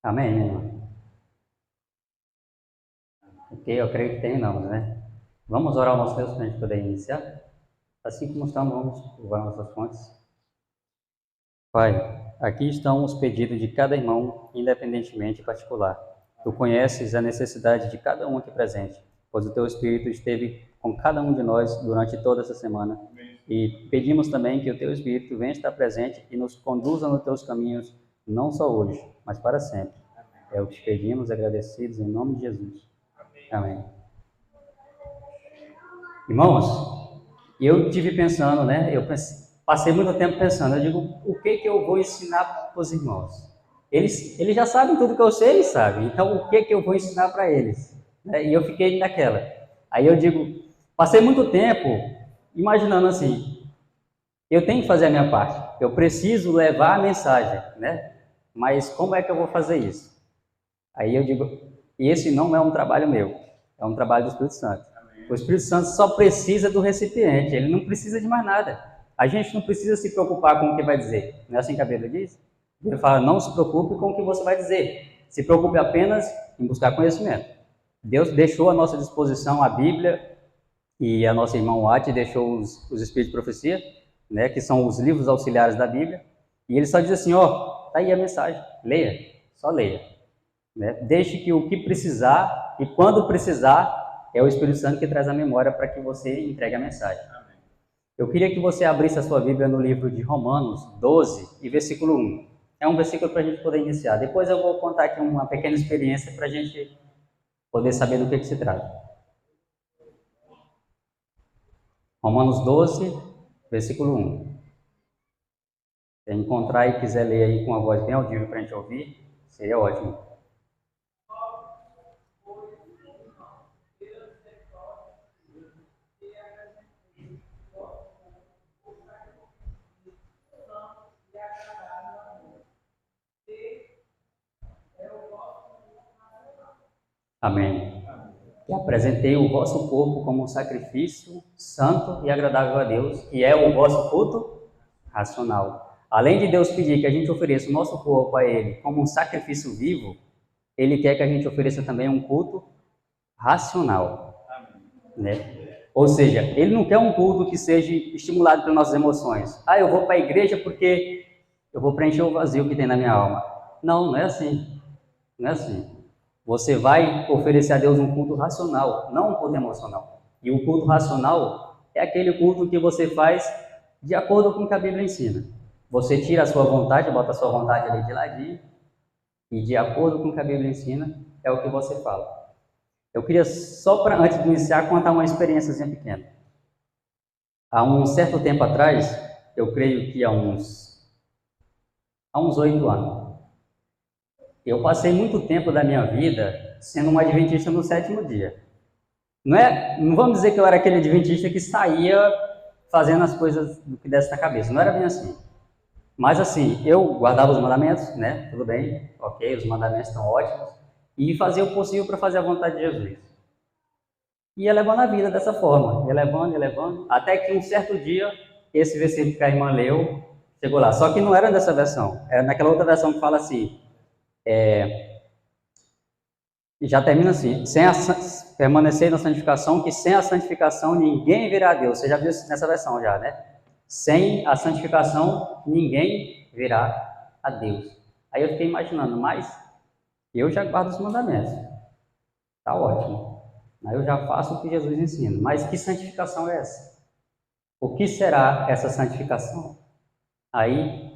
Amém, minha irmã? Ok, eu creio que terminamos, né? Vamos orar ao nosso Deus para a gente poder iniciar? Assim como estamos, vamos louvar nossas fontes. Pai, aqui estão os pedidos de cada irmão, independentemente e particular. Tu conheces a necessidade de cada um aqui presente, pois o teu Espírito esteve com cada um de nós durante toda essa semana. E pedimos também que o teu Espírito venha estar presente e nos conduza nos teus caminhos, não só hoje, mas para sempre. É o que te pedimos, agradecidos, em nome de Jesus. Amém. Irmãos, eu tive pensando, né? Passei muito tempo pensando. Eu digo, o que que eu vou ensinar para os irmãos? Eles já sabem tudo que eu sei, eles sabem. Então, o que que eu vou ensinar para eles? Né? E eu fiquei naquela. Aí eu digo, passei muito tempo imaginando assim, eu tenho que fazer a minha parte. Eu preciso levar a mensagem, né? Mas como é que eu vou fazer isso? Aí eu digo, esse não é um trabalho meu, é um trabalho do Espírito Santo. O Espírito Santo só precisa do recipiente, ele não precisa de mais nada. A gente não precisa se preocupar com o que vai dizer. Não é assim que a Bíblia diz? Ele fala, não se preocupe com o que você vai dizer. Se preocupe apenas em buscar conhecimento. Deus deixou à nossa disposição a Bíblia e a nossa irmã Watt deixou os Espíritos de Profecia, né, que são os livros auxiliares da Bíblia. E ele só diz assim, ó, tá aí a mensagem, leia, só leia. Né? Deixe que o que precisar, e quando precisar, é o Espírito Santo que traz a memória para que você entregue a mensagem. Amém. Eu queria que você abrisse a sua Bíblia no livro de Romanos 12 e versículo 1. É um versículo para a gente poder iniciar. Depois eu vou contar aqui uma pequena experiência para a gente poder saber do que se trata. Romanos 12, versículo 1. Se encontrar e quiser ler aí com a voz bem audível para a gente ouvir, seria ótimo. Amém. E apresentei o vosso corpo como um sacrifício santo e agradável a Deus, que é o vosso culto racional. Além de Deus pedir que a gente ofereça o nosso corpo a Ele como um sacrifício vivo, Ele quer que a gente ofereça também um culto racional. Né? Ou seja, Ele não quer um culto que seja estimulado pelas nossas emoções. Ah, eu vou para a igreja porque eu vou preencher o vazio que tem na minha alma. Não, não é assim. Não é assim. Você vai oferecer a Deus um culto racional, não um culto emocional. E o culto racional é aquele culto que você faz de acordo com o que a Bíblia ensina. Você tira a sua vontade, bota a sua vontade ali de ladinho, e de acordo com o que a Bíblia ensina, é o que você fala. Eu queria só para, antes de iniciar, contar uma experiênciazinha pequena. Há um certo tempo atrás, eu creio que há uns 8 anos, eu passei muito tempo da minha vida sendo um adventista no sétimo dia. Não vamos dizer que eu era aquele adventista que saía fazendo as coisas do que desse na cabeça. Não era bem assim. Mas assim, eu guardava os mandamentos, né? Tudo bem, ok, os mandamentos estão ótimos. E fazia o possível para fazer a vontade de Jesus. Ia levando a vida dessa forma. Ia levando. Até que um certo dia, esse versículo que a irmã leu, chegou lá. Só que não era dessa versão. Era naquela outra versão que fala assim, e já termina assim, permanecer na santificação, que sem a santificação ninguém verá a Deus. Você já viu isso nessa versão já, né? Sem a santificação ninguém verá a Deus. Aí eu fiquei imaginando, mas eu já guardo os mandamentos. Tá ótimo. Aí eu já faço o que Jesus ensina. Mas que santificação é essa? O que será essa santificação? Aí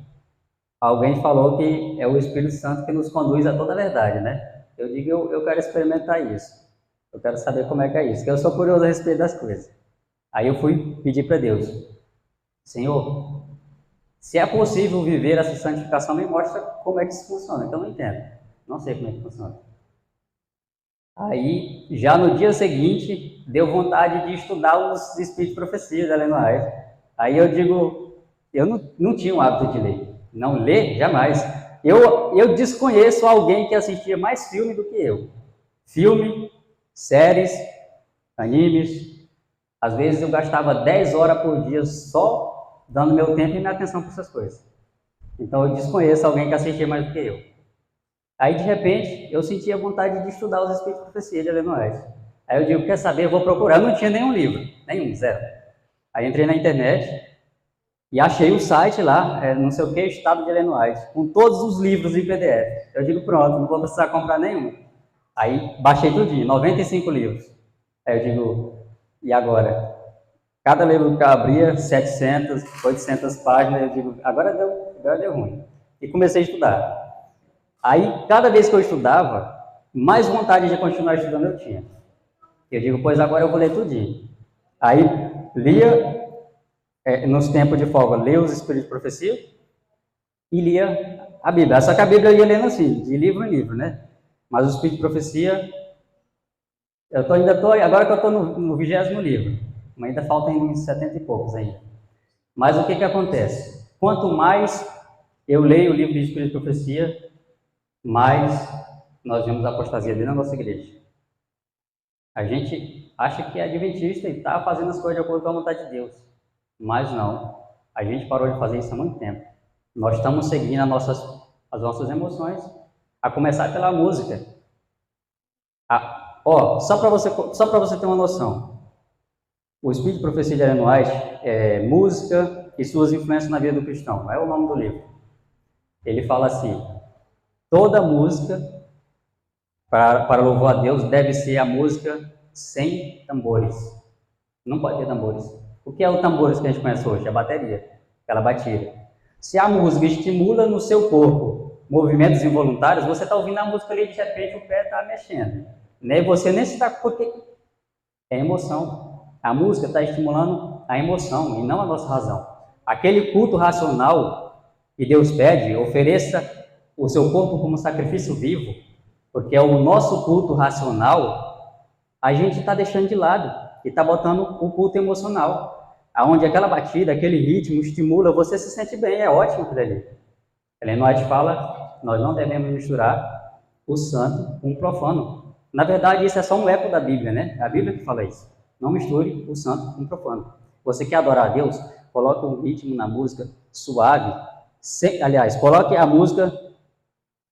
alguém falou que é o Espírito Santo que nos conduz a toda a verdade, né? Eu digo, eu quero experimentar isso. Eu quero saber como é que é isso, porque eu sou curioso a respeito das coisas. Aí eu fui pedir para Deus, Senhor, se é possível viver essa santificação, me mostra como é que isso funciona, que eu não entendo. Não sei como é que funciona. Aí, já no dia seguinte, deu vontade de estudar os Espíritos de Profecia da Ellen White. Aí eu digo, eu não tinha o hábito de ler. Não ler, jamais. Eu desconheço alguém que assistia mais filme do que eu. Filme, séries, animes. Às vezes eu gastava 10 horas por dia só dando meu tempo e minha atenção para essas coisas. Então eu desconheço alguém que assistia mais do que eu. Aí, de repente, eu sentia vontade de estudar os Espíritos de Profecia de Ellen White. Aí eu digo, quer saber, eu vou procurar. Eu não tinha nenhum livro, nenhum, zero. Aí entrei na internet e achei o site lá, não sei o que, Estado de Ellen White, com todos os livros em PDF. Eu digo, pronto, não vou precisar comprar nenhum. Aí baixei tudinho, 95 livros. Aí eu digo, e agora? Cada livro que eu abria, 700, 800 páginas, eu digo, agora deu ruim. E comecei a estudar. Aí, cada vez que eu estudava, mais vontade de continuar estudando eu tinha. Eu digo, pois agora eu vou ler tudinho. Aí, lia, nos tempos de folga, lia os Espíritos de Profecia e lia a Bíblia. Só que a Bíblia eu ia lendo assim, de livro em livro, né? Mas os Espíritos de Profecia, agora que eu estou no 20º livro, mas ainda faltam uns 70 e poucos ainda. Mas o que acontece? Quanto mais eu leio o livro de Espírito de Profecia, mais nós vemos a apostasia dentro da nossa igreja. A gente acha que é adventista e está fazendo as coisas de acordo com a vontade de Deus. Mas não. A gente parou de fazer isso há muito tempo. Nós estamos seguindo as nossas emoções, a começar pela música. Só para você ter uma noção. O Espírito de Profecia de Ellen White é Música e suas influências na vida do cristão. É o nome do livro. Ele fala assim, toda música para louvor a Deus deve ser a música sem tambores. Não pode ter tambores. O que é o tambores que a gente conhece hoje? A bateria, aquela batida. Se a música estimula no seu corpo movimentos involuntários, você está ouvindo a música ali, de repente o pé está mexendo. Você nem está, porque é emoção. A música está estimulando a emoção e não a nossa razão. Aquele culto racional que Deus pede, ofereça o seu corpo como sacrifício vivo, porque é o nosso culto racional, a gente está deixando de lado e está botando o culto emocional, aonde aquela batida, aquele ritmo estimula, você se sente bem, é ótimo aquilo ali. Ellen White fala, nós não devemos misturar o santo com o profano. Na verdade, isso é só um eco da Bíblia, né? É a Bíblia que fala isso. Não misture o santo com o profano. Você quer adorar a Deus? Coloque um ritmo na música suave. Coloque a música.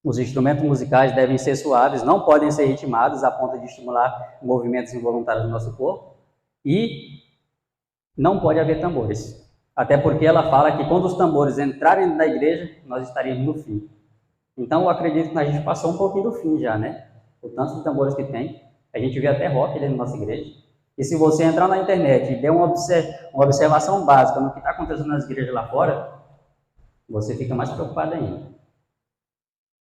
Os instrumentos musicais devem ser suaves, não podem ser ritmados a ponto de estimular movimentos involuntários do nosso corpo. E não pode haver tambores. Até porque ela fala que quando os tambores entrarem na igreja, nós estaríamos no fim. Então eu acredito que a gente passou um pouquinho do fim já, né? O tanto de tambores que tem. A gente vê até rock dentro da nossa igreja. E se você entrar na internet e der uma observação básica no que está acontecendo nas igrejas lá fora, você fica mais preocupado ainda.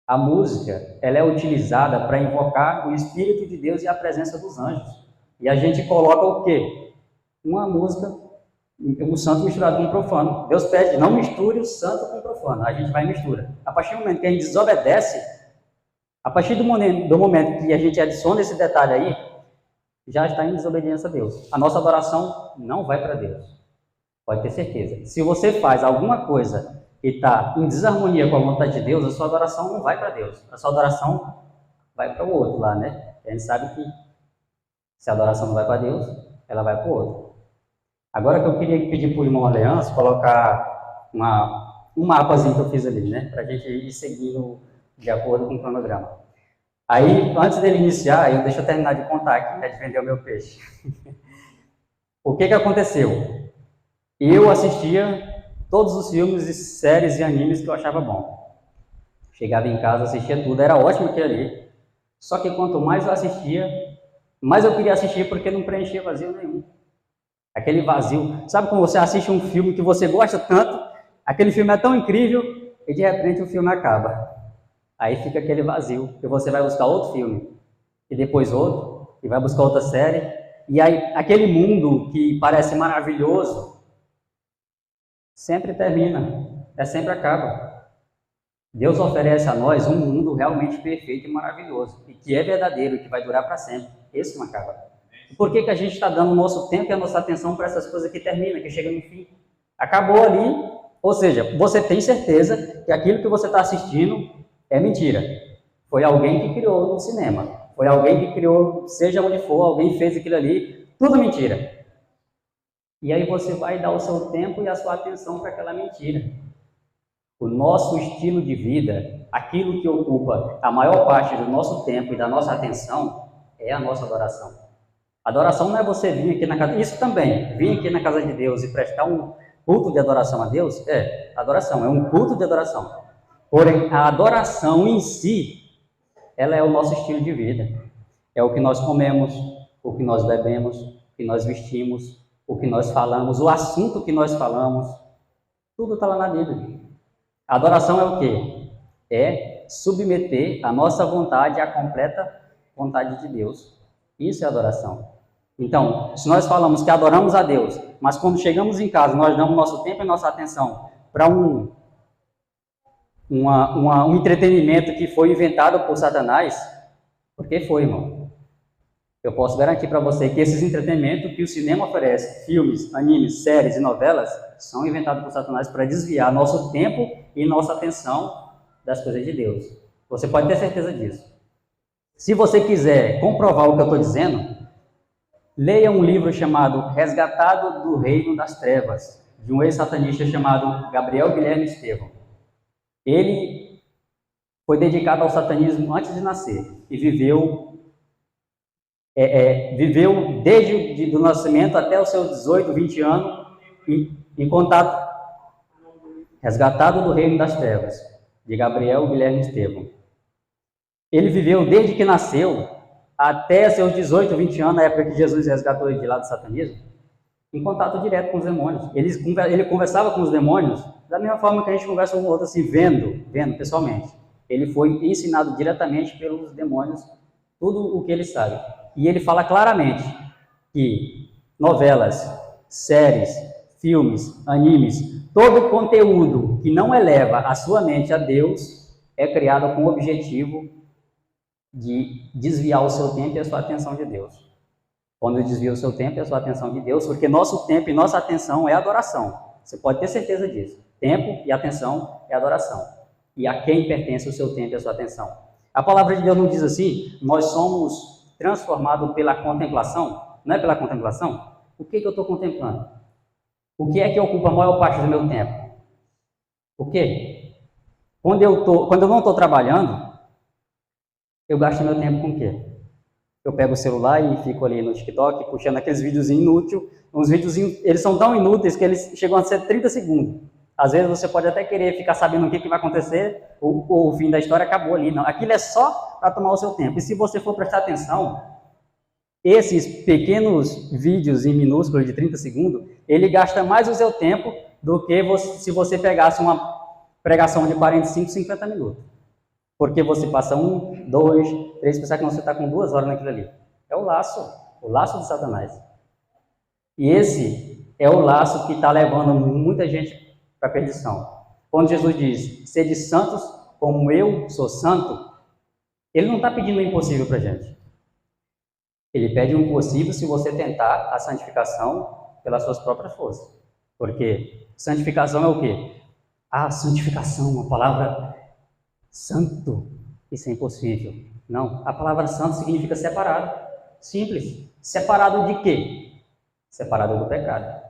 A música, ela é utilizada para invocar o Espírito de Deus e a presença dos anjos. E a gente coloca o quê? Uma música, o santo misturado com o profano. Deus pede, não misture o santo com o profano. A gente vai e mistura. A partir do momento que a gente desobedece, a partir do momento que a gente adiciona esse detalhe aí, já está em desobediência a Deus. A nossa adoração não vai para Deus. Pode ter certeza. Se você faz alguma coisa e está em desarmonia com a vontade de Deus, a sua adoração não vai para Deus. A sua adoração vai para o outro lá, né? A gente sabe que se a adoração não vai para Deus, ela vai para o outro. Agora que eu queria pedir para o irmão Aliança colocar um mapazinho que eu fiz ali, né? Para a gente ir seguindo de acordo com o cronograma. Aí, antes dele iniciar, deixa eu terminar de contar aqui, né, de vender o meu peixe. O que aconteceu? Eu assistia todos os filmes e séries e animes que eu achava bom. Chegava em casa, assistia tudo, era ótimo aquilo ali. Só que quanto mais eu assistia, mais eu queria assistir porque não preenchia vazio nenhum. Aquele vazio, sabe quando você assiste um filme que você gosta tanto, aquele filme é tão incrível e de repente o filme acaba. Aí fica aquele vazio, e você vai buscar outro filme, e depois outro, e vai buscar outra série, e aí aquele mundo que parece maravilhoso, sempre termina, sempre acaba. Deus oferece a nós um mundo realmente perfeito e maravilhoso, e que é verdadeiro, e que vai durar para sempre. Esse não acaba. Por que a gente está dando o nosso tempo e a nossa atenção para essas coisas que terminam, que chegam no fim? Acabou ali, ou seja, você tem certeza que aquilo que você está assistindo é mentira. Foi alguém que criou no cinema. Foi alguém que criou, seja onde for, alguém fez aquilo ali. Tudo mentira. E aí você vai dar o seu tempo e a sua atenção para aquela mentira. O nosso estilo de vida aquilo que ocupa a maior parte do nosso tempo e da nossa atenção é a nossa adoração. Adoração não é você vir aqui na casa, isso também, vir aqui na casa de Deus e prestar um culto de adoração a Deus, adoração, é um culto de adoração. Porém, a adoração em si, ela é o nosso estilo de vida. É o que nós comemos, o que nós bebemos, o que nós vestimos, o que nós falamos, o assunto que nós falamos, tudo está lá na Bíblia. A adoração é o quê? É submeter a nossa vontade à completa vontade de Deus. Isso é adoração. Então, se nós falamos que adoramos a Deus, mas quando chegamos em casa, nós damos nosso tempo e nossa atenção para um entretenimento que foi inventado por Satanás, porque foi, irmão. Eu posso garantir para você que esses entretenimentos que o cinema oferece, filmes, animes, séries e novelas, são inventados por Satanás para desviar nosso tempo e nossa atenção das coisas de Deus. Você pode ter certeza disso. Se você quiser comprovar o que eu estou dizendo, leia um livro chamado Resgatado do Reino das Trevas, de um ex-satanista chamado Gabriel Guilherme Estevão. Ele foi dedicado ao satanismo antes de nascer e viveu desde o nascimento até os seus 18, 20 anos em contato. Resgatado do Reino das Trevas, de Gabriel Guilherme Estevão. Ele viveu desde que nasceu até seus 18, 20 anos, na época que Jesus resgatou ele de lá do satanismo, em contato direto com os demônios. Ele conversava com os demônios da mesma forma que a gente conversa com o outro, assim, vendo pessoalmente. Ele foi ensinado diretamente pelos demônios tudo o que ele sabe. E ele fala claramente que novelas, séries, filmes, animes, todo conteúdo que não eleva a sua mente a Deus é criado com o objetivo de desviar o seu tempo e a sua atenção de Deus. Quando desvia o seu tempo e a sua atenção de Deus, porque nosso tempo e nossa atenção é adoração. Você pode ter certeza disso. Tempo e atenção é adoração. E a quem pertence o seu tempo e a sua atenção? A palavra de Deus não diz assim, nós somos transformados pela contemplação? Não é pela contemplação? O que eu estou contemplando? O que é que ocupa a maior parte do meu tempo? O quê? Quando eu não estou trabalhando, eu gasto meu tempo com o quê? Eu pego o celular e fico ali no TikTok, puxando aqueles videozinhos inúteis. Uns videozinhos, eles são tão inúteis que eles chegam a ser 30 segundos. Às vezes você pode até querer ficar sabendo o que vai acontecer, o fim da história acabou ali. Não, aquilo é só para tomar o seu tempo. E se você for prestar atenção, esses pequenos vídeos em minúsculo de 30 segundos, ele gasta mais o seu tempo do que se você pegasse uma pregação de 45, 50 minutos. Porque você passa 1, 2, 3, pensar que você está com 2 horas naquilo ali. É o laço de Satanás. E esse é o laço que está levando muita gente para a perdição. Quando Jesus diz, sede santos como eu sou santo, ele não está pedindo o impossível para a gente. Ele pede o impossível se você tentar a santificação pelas suas próprias forças. Porque santificação é o quê? A santificação, uma palavra santo, isso é impossível. Não, a palavra santo significa separado. Simples. Separado de quê? Separado do pecado.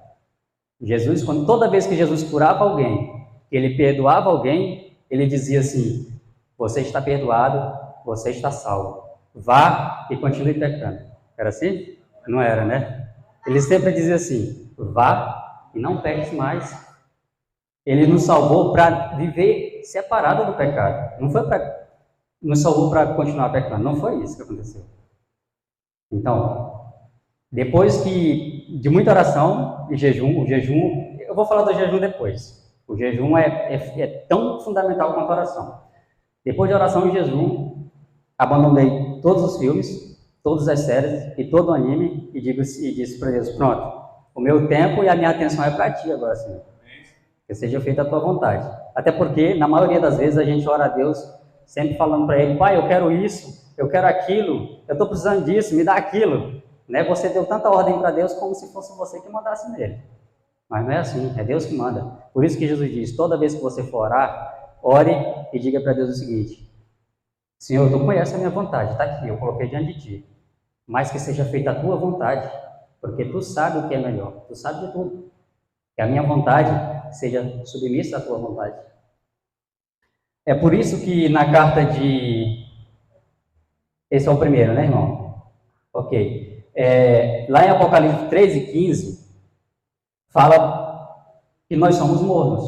Jesus, toda vez que Jesus curava alguém, ele perdoava alguém, ele dizia assim, você está perdoado, você está salvo. Vá e continue pecando. Era assim? Não era, né? Ele sempre dizia assim, vá e não peques mais. Ele nos salvou para viver separado do pecado. Não foi para nos salvou para continuar pecando. Não foi isso que aconteceu. Então, depois de muita oração e jejum, eu vou falar do jejum depois. O jejum é tão fundamental quanto a oração. Depois de oração e jejum, abandonei todos os filmes, todas as séries e todo o anime e disse para Deus, pronto, o meu tempo e a minha atenção é para ti agora, Senhor. Que seja feita a tua vontade. Até porque, na maioria das vezes, a gente ora a Deus sempre falando para Ele, Pai, eu quero isso, eu quero aquilo, eu estou precisando disso, me dá aquilo. Né? Você deu tanta ordem para Deus como se fosse você que mandasse nele. Mas não é assim, é Deus que manda. Por isso que Jesus diz, toda vez que você for orar, ore e diga para Deus o seguinte, Senhor, tu conheces a minha vontade, está aqui, eu coloquei diante de ti. Mas que seja feita a tua vontade, porque tu sabe o que é melhor, tu sabe de tudo. Que a minha vontade seja submissa à tua vontade. É por isso que na carta de... Esse é o primeiro, né, irmão? Ok. Lá em Apocalipse 13:15, fala que nós somos mornos,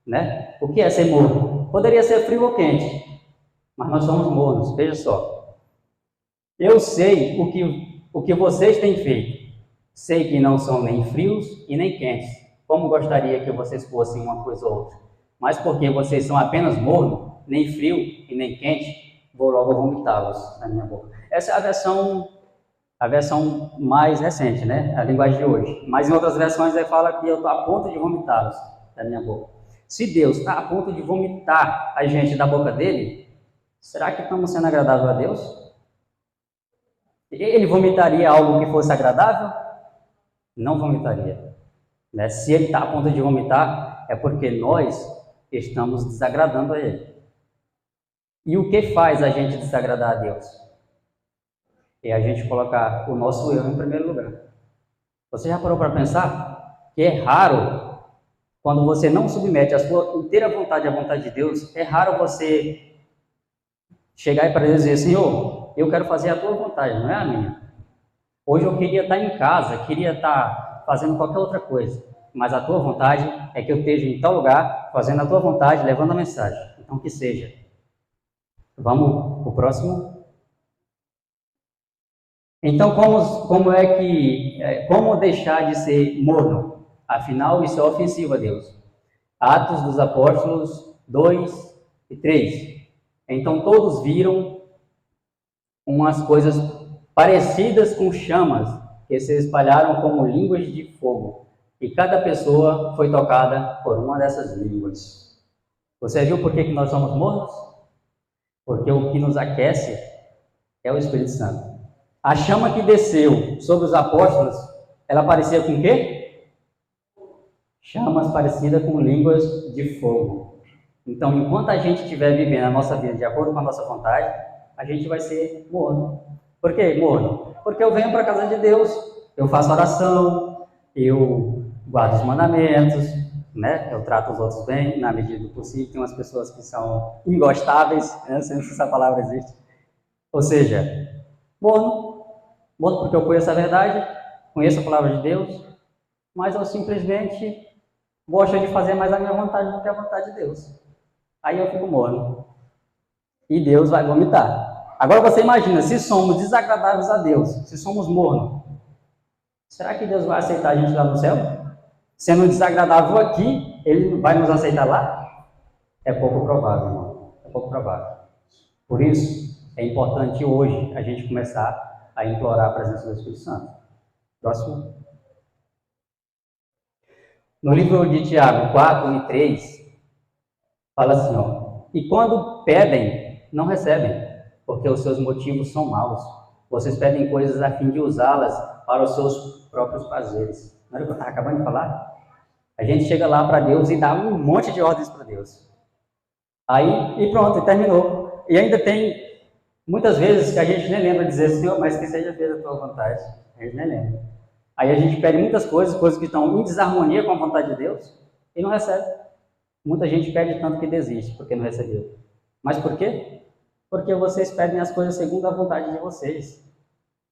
né? O que é ser morno? Poderia ser frio ou quente, mas nós somos mornos. Veja só. Eu sei o que vocês têm feito. Sei que não são nem frios e nem quentes, como gostaria que vocês fossem uma coisa ou outra. Mas porque vocês são apenas morno, nem frio e nem quente, vou logo vomitá-los na minha boca. Essa é a versão mais recente, né? A linguagem de hoje. Mas em outras versões ele fala que eu estou a ponto de vomitá-los da minha boca. Se Deus está a ponto de vomitar a gente da boca dele, será que estamos sendo agradáveis a Deus? Ele vomitaria algo que fosse agradável? Não vomitaria. Né? Se ele está a ponto de vomitar, é porque nós estamos desagradando a ele. E o que faz a gente desagradar a Deus? É a gente colocar o nosso eu em primeiro lugar. Você já parou para pensar que é raro, quando você não submete a sua inteira vontade à vontade de Deus, é raro você chegar para Deus e dizer: Senhor, eu quero fazer a tua vontade, não é a minha. Hoje eu queria estar em casa, queria estar fazendo qualquer outra coisa, mas a tua vontade é que eu esteja em tal lugar, fazendo a tua vontade, levando a mensagem. Então que seja. Vamos para o próximo. Então como deixar de ser morno? Afinal, isso é ofensivo a Deus. Atos dos Apóstolos 2 e 3. Então todos viram umas coisas parecidas com chamas que se espalharam como línguas de fogo, e cada pessoa foi tocada por uma dessas línguas. Você viu por que nós somos mornos? Porque o que nos aquece é o Espírito Santo. A chama que desceu sobre os apóstolos, ela parecia com o quê? Chamas parecidas com línguas de fogo. Então, enquanto a gente estiver vivendo a nossa vida de acordo com a nossa vontade, a gente vai ser morno. Por que morno? Porque eu venho para a casa de Deus, eu faço oração, eu guardo os mandamentos, né? Eu trato os outros bem, na medida do possível. Tem umas pessoas que são ingostáveis, né? Não sei se essa palavra existe. Ou seja, morno porque eu conheço a verdade, conheço a palavra de Deus, mas eu simplesmente gosto de fazer mais a minha vontade do que a vontade de Deus. Aí eu fico morno. E Deus vai vomitar. Agora você imagina, se somos desagradáveis a Deus, se somos mornos, será que Deus vai aceitar a gente lá no céu? Sendo desagradável aqui, Ele vai nos aceitar lá? É pouco provável, irmão. É pouco provável. Por isso, é importante hoje a gente começar a implorar a presença do Espírito Santo. Próximo. No livro de Tiago 4 e 3, fala assim, ó: e quando pedem, não recebem, porque os seus motivos são maus. Vocês pedem coisas a fim de usá-las para os seus próprios prazeres. Não era o que eu estava acabando de falar? A gente chega lá para Deus e dá um monte de ordens para Deus. Aí, e pronto, e terminou. E ainda tem muitas vezes que a gente nem lembra de dizer: Senhor, mas que seja feita a tua vontade. A gente nem lembra. Aí a gente pede muitas coisas que estão em desarmonia com a vontade de Deus, e não recebe. Muita gente pede tanto que desiste, porque não recebeu. Mas por quê? Porque vocês pedem as coisas segundo a vontade de vocês.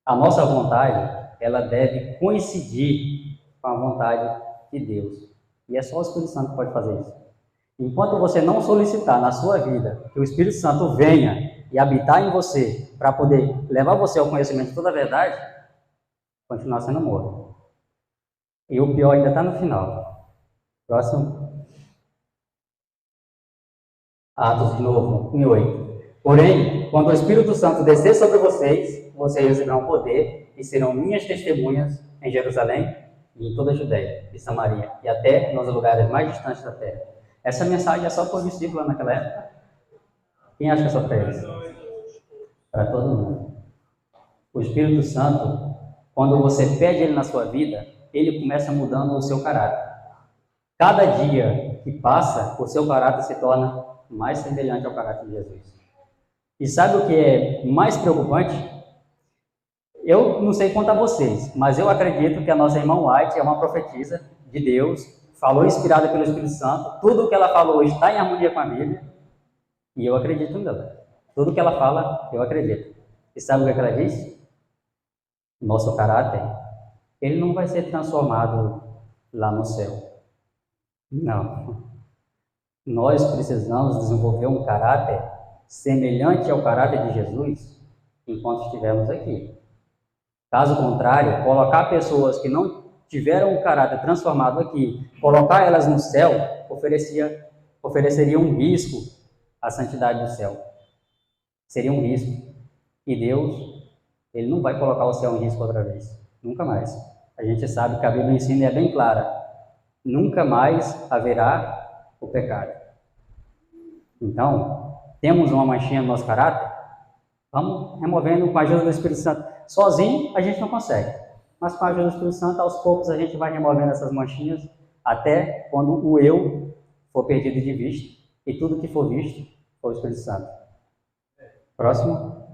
A nossa vontade, ela deve coincidir com a vontade de Deus. E é só o Espírito Santo que pode fazer isso. Enquanto você não solicitar na sua vida que o Espírito Santo venha e habitar em você, para poder levar você ao conhecimento de toda a verdade, continuar sendo morto. E o pior ainda está no final. Próximo. Atos de novo, 1:8. Porém, quando o Espírito Santo descer sobre vocês, vocês receberão poder e serão minhas testemunhas em Jerusalém e em toda a Judéia e Samaria e até nos lugares mais distantes da terra. Essa mensagem é só para os discípulos naquela época? Quem acha que é só para eles? Para todo mundo. O Espírito Santo, quando você pede ele na sua vida, ele começa mudando o seu caráter. Cada dia que passa, o seu caráter se torna mais semelhante ao caráter de Jesus. E sabe o que é mais preocupante? Eu não sei quanto a vocês, mas eu acredito que a nossa irmã White é uma profetisa de Deus, falou inspirada pelo Espírito Santo, tudo o que ela falou está em harmonia com a Bíblia, E eu acredito nela. Tudo que ela fala, eu acredito. E sabe o que ela diz? Nosso caráter, ele não vai ser transformado lá no céu. Não. Nós precisamos desenvolver um caráter semelhante ao caráter de Jesus enquanto estivermos aqui. Caso contrário, colocar pessoas que não tiveram o caráter transformado aqui, colocar elas no céu, ofereceria um risco à santidade do céu. Seria um risco. E Deus, Ele não vai colocar o céu em risco outra vez. Nunca mais. A gente sabe que a Bíblia ensina e é bem clara. Nunca mais haverá o pecado. Então, temos uma manchinha no nosso caráter? Vamos removendo com a ajuda do Espírito Santo. Sozinho, a gente não consegue. Mas com a ajuda do Espírito Santo, aos poucos, a gente vai removendo essas manchinhas até quando o eu for perdido de vista e tudo que for visto for o Espírito Santo. Próximo.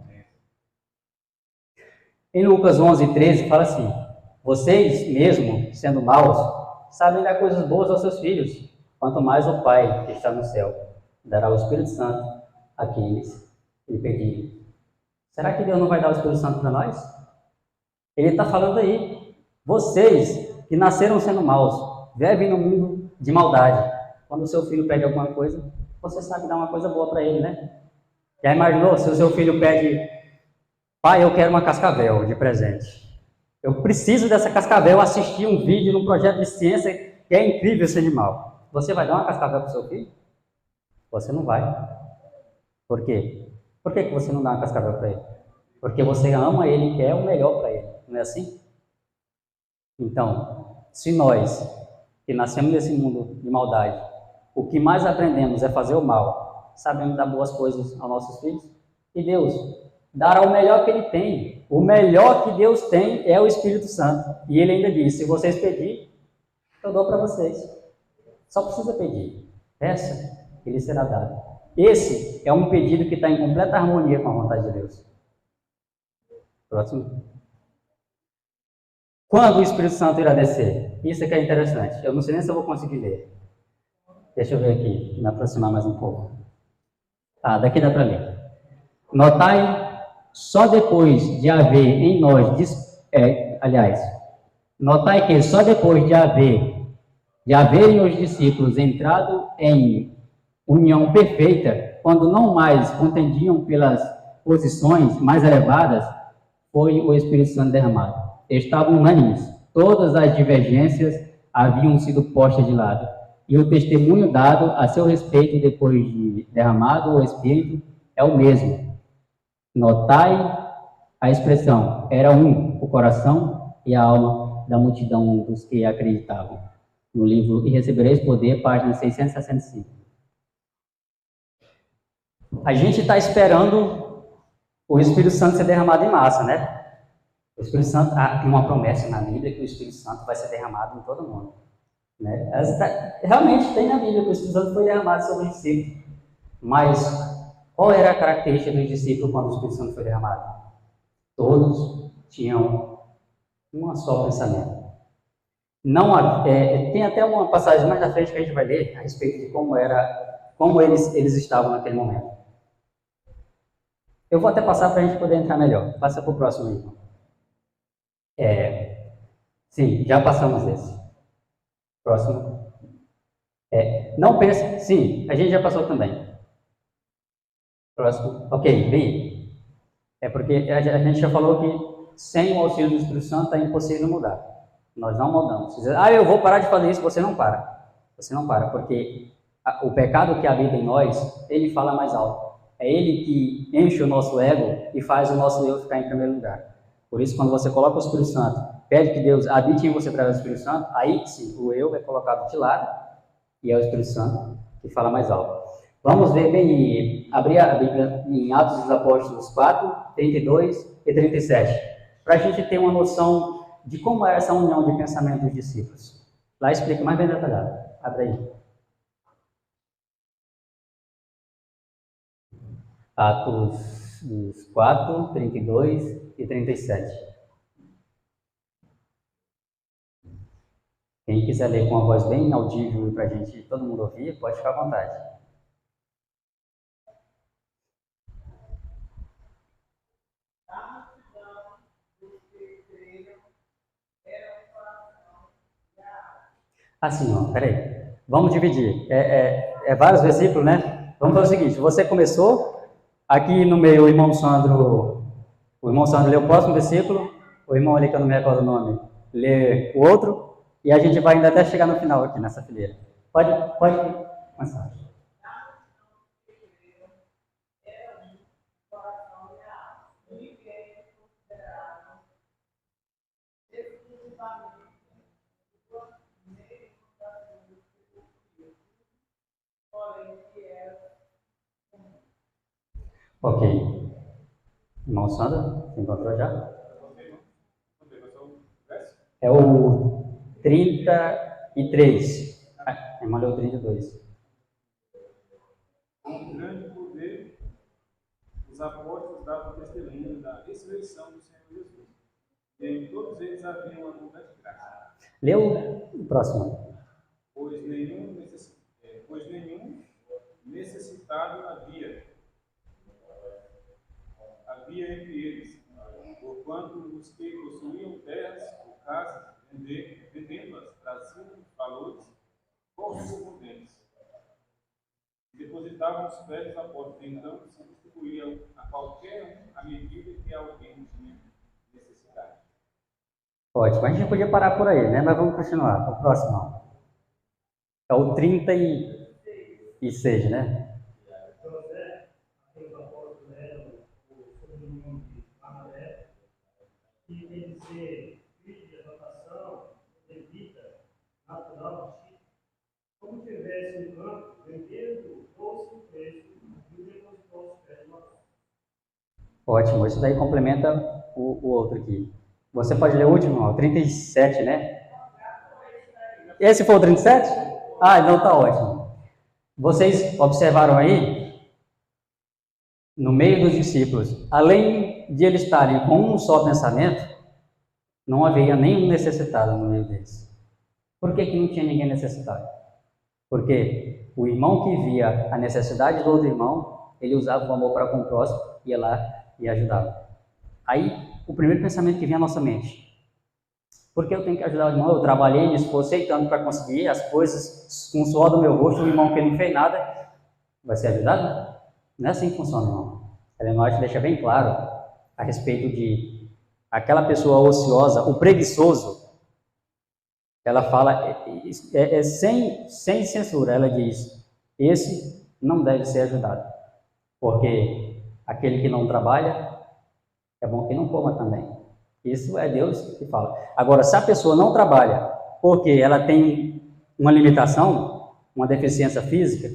Em Lucas 11:13 fala assim: vocês mesmo, sendo maus, sabem dar coisas boas aos seus filhos, quanto mais o Pai que está no céu dará o Espírito Santo àqueles que lhe pedirem. Será que Deus não vai dar o Espírito Santo para nós? Ele está falando aí, vocês que nasceram sendo maus, vivem no mundo de maldade. Quando o seu filho pede alguma coisa, você sabe dar uma coisa boa para ele, né? Já imaginou se o seu filho pede: pai, eu quero uma cascavel de presente. Eu preciso dessa cascavel, assistir um vídeo num projeto de ciência que é incrível esse animal. Você vai dar uma cascavel para o seu filho? Você não vai. Por quê? Por que você não dá uma cascavel para ele? Porque você ama ele e quer o melhor para ele. Não é assim? Então, se nós, que nascemos nesse mundo de maldade, o que mais aprendemos é fazer o mal, sabemos dar boas coisas aos nossos filhos, e Deus dará o melhor que Ele tem. O melhor que Deus tem é o Espírito Santo. E Ele ainda diz: se vocês pedirem, eu dou para vocês. Só precisa pedir. Peça, Ele será dado. Esse é um pedido que está em completa harmonia com a vontade de Deus. Próximo. Quando o Espírito Santo irá descer? Isso é que é interessante. Eu não sei nem se eu vou conseguir ler. Deixa eu ver aqui, me aproximar mais um pouco. Ah, daqui dá para ler. Notai, só depois de haver em nós, notai que só depois de haverem os discípulos entrado em união perfeita, quando não mais contendiam pelas posições mais elevadas, foi o Espírito Santo derramado. Estavam unânimes, todas as divergências haviam sido postas de lado, e o testemunho dado a seu respeito depois de derramado o Espírito é o mesmo. Notai a expressão: era o coração e a alma da multidão dos que acreditavam. No livro E Recebereis Poder, página 665. A gente está esperando o Espírito Santo ser derramado em massa, né? O Espírito Santo, tem uma promessa na Bíblia que o Espírito Santo vai ser derramado em todo mundo. Né? Realmente tem na Bíblia que o Espírito Santo foi derramado sobre os discípulos. Mas qual era a característica dos discípulos quando o Espírito Santo foi derramado? Todos tinham um só pensamento. Não, tem até uma passagem mais à frente que a gente vai ler a respeito de como eles estavam naquele momento. Eu vou até passar para a gente poder entrar melhor. Passa para o próximo aí. Sim, já passamos esse. Próximo. Não pense. Sim, a gente já passou também. Próximo. Ok, bem. É porque a gente já falou que sem o auxílio do Espírito Santo é impossível mudar. Nós não mudamos. Você diz: eu vou parar de fazer isso, você não para. Você não para, porque o pecado que habita em nós, ele fala mais alto. É ele que enche o nosso ego e faz o nosso eu ficar em primeiro lugar. Por isso, quando você coloca o Espírito Santo, pede que Deus habite em você através do Espírito Santo, aí sim, o eu é colocado de lado e é o Espírito Santo que fala mais alto. Vamos ver bem, abrir a Bíblia em Atos dos Apóstolos 4, 32 e 37, para a gente ter uma noção de como era essa união de pensamento dos discípulos. Lá explica mais bem detalhado. Abre aí. Atos 4, 32 e 37. Quem quiser ler com uma voz bem audível para a gente, todo mundo ouvir, pode ficar à vontade. Assim, ó, peraí. Vamos dividir. É vários versículos, né? Vamos fazer o seguinte: você começou, aqui no meio o irmão Sandro lê o próximo versículo, o irmão ali, que eu não me recordo o nome, lê o outro, e a gente vai ainda até chegar no final aqui nessa fileira. Pode começar. Ok. Irmão Sandro, você encontrou já? É o 33. A irmã leu o 32. Com grande poder, os apóstolos davam testemunho da ressurreição do Senhor Jesus. E em todos eles havia uma abundante graça. Leu o próximo. Pois nenhum necessitado havia. Havia entre eles, porquanto os que possuíam terras ou casas, vendendo-as, traziam valores correspondentes. Depositavam os pés dos apóstolos, então se distribuíam a qualquer um à medida que alguém tinha necessidade. Ótimo. A gente podia parar por aí, né? Mas vamos continuar. O próximo. É o 36, né? Que quer dizer filho de anotação, levita, natural, como tivesse um campo, vendendo todo o preço e depositou os pés do apóstolo. Ótimo, isso daí complementa o outro aqui. Você pode ler o último, ó, 37, né? Esse foi o 37? Ah, então tá ótimo. Vocês observaram aí, no meio dos discípulos, além de eles estarem com um só pensamento, não havia nenhum necessitado no meio deles. Por que não tinha ninguém necessitado? Porque o irmão que via a necessidade do outro irmão, ele usava o amor para com o próximo, ia lá e ajudava. Aí, o primeiro pensamento que vinha à nossa mente: por que eu tenho que ajudar o irmão? Eu trabalhei, me esforcei tanto para conseguir as coisas com o suor do meu rosto, o irmão que não fez nada, vai ser ajudado? Não é assim que funciona, não. Ellen White deixa bem claro a respeito de aquela pessoa ociosa, o preguiçoso. Ela fala, sem censura, ela diz: esse não deve ser ajudado, porque aquele que não trabalha, é bom que não coma também. Isso é Deus que fala. Agora, se a pessoa não trabalha porque ela tem uma limitação, uma deficiência física,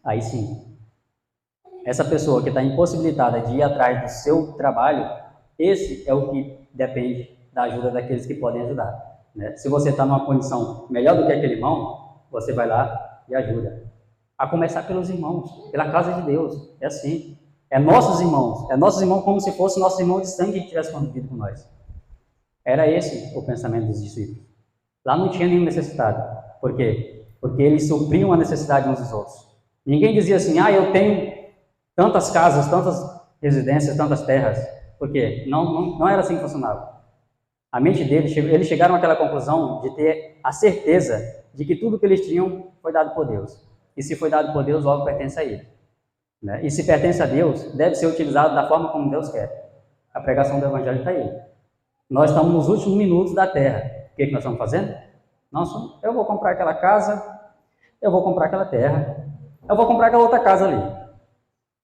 aí sim. Essa pessoa que está impossibilitada de ir atrás do seu trabalho, esse é o que depende da ajuda daqueles que podem ajudar. Né? Se você está numa condição melhor do que aquele irmão, você vai lá e ajuda. A começar pelos irmãos, pela casa de Deus. É assim. É nossos irmãos como se fosse nosso irmão de sangue que tivesse convivido com nós. Era esse o pensamento dos discípulos. Lá não tinha nenhum necessitado. Por quê? Porque eles supriam a necessidade uns dos outros. Ninguém dizia assim: eu tenho tantas casas, tantas residências, tantas terras. Por quê? Não era assim que funcionava. A mente deles, eles chegaram àquela conclusão de ter a certeza de que tudo que eles tinham foi dado por Deus. E se foi dado por Deus, logo pertence a Ele. Né? E se pertence a Deus, deve ser utilizado da forma como Deus quer. A pregação do Evangelho está aí. Nós estamos nos últimos minutos da terra. O que nós estamos fazendo? Eu vou comprar aquela casa, eu vou comprar aquela terra, eu vou comprar aquela outra casa ali.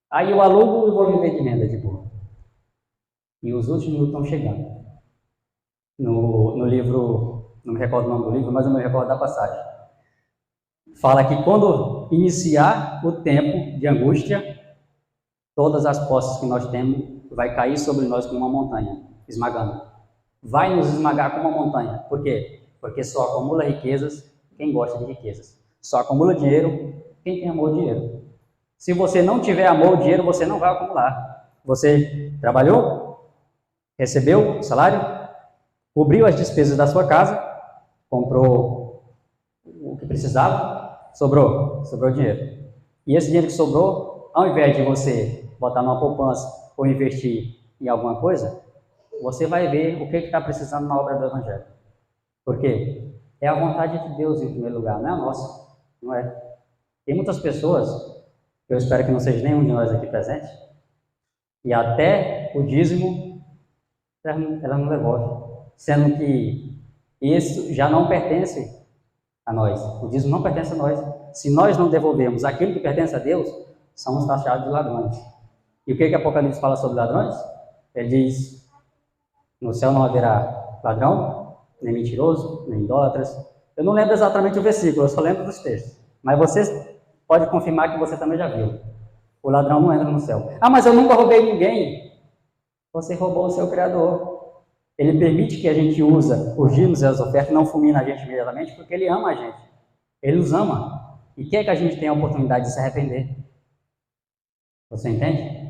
Aí eu alugo e vou viver de renda de boa. E os últimos minutos estão chegando. No livro, não me recordo o nome do livro, mas eu me recordo da passagem. Fala que quando iniciar o tempo de angústia, todas as posses que nós temos vai cair sobre nós como uma montanha, esmagando. Vai nos esmagar como uma montanha. Por quê? Porque só acumula riquezas quem gosta de riquezas. Só acumula dinheiro quem tem amor ao dinheiro. Se você não tiver amor ao dinheiro, você não vai acumular. Você trabalhou, recebeu o salário, cobriu as despesas da sua casa, comprou o que precisava, sobrou dinheiro. E esse dinheiro que sobrou, ao invés de você botar numa poupança ou investir em alguma coisa, você vai ver o que está precisando na obra do Evangelho. Por quê? É a vontade de Deus em primeiro lugar, não é a nossa, não é? Tem muitas pessoas, eu espero que não seja nenhum de nós aqui presente, e até o dízimo ela não devolve, sendo que isso já não pertence a nós. O dízimo não pertence a nós. Se nós não devolvermos aquilo que pertence a Deus, somos taxados de ladrões. E o que Apocalipse fala sobre ladrões? Ele diz: no céu não haverá ladrão, nem mentiroso, nem idólatras. Eu não lembro exatamente o versículo, eu só lembro dos textos. Mas você pode confirmar que você também já viu. O ladrão não entra no céu. Ah, mas eu nunca roubei ninguém. Você roubou o seu Criador. Ele permite que a gente use os dízimos e as ofertas, não fulmina a gente imediatamente, porque Ele ama a gente. Ele nos ama. E quer que a gente tenha a oportunidade de se arrepender. Você entende?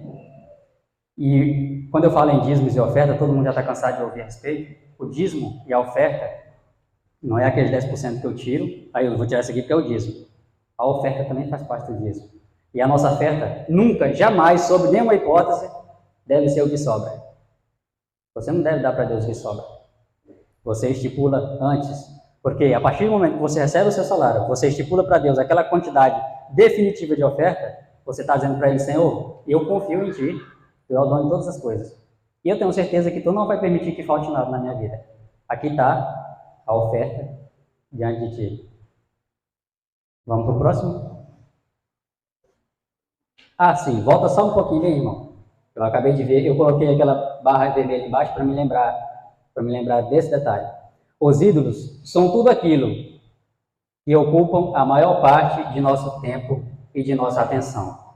E quando eu falo em dízimos e oferta, todo mundo já está cansado de ouvir a respeito. O dízimo e a oferta não é aqueles 10% que eu tiro, aí eu vou tirar isso aqui porque é o dízimo. A oferta também faz parte do dízimo. E a nossa oferta nunca, jamais, sob nenhuma hipótese, deve ser o que sobra. Você não deve dar para Deus o que sobra. Você estipula antes. Porque a partir do momento que você recebe o seu salário, você estipula para Deus aquela quantidade definitiva de oferta, você está dizendo para Ele: Senhor, eu confio em Ti, Tu é o dono de todas as coisas. E eu tenho certeza que Tu não vai permitir que falte nada na minha vida. Aqui está a oferta diante de Ti. Vamos para o próximo? Ah, sim, volta só um pouquinho aí, irmão. Eu acabei de ver, eu coloquei aquela barra vermelha embaixo para me lembrar desse detalhe. Os ídolos são tudo aquilo que ocupam a maior parte de nosso tempo e de nossa atenção.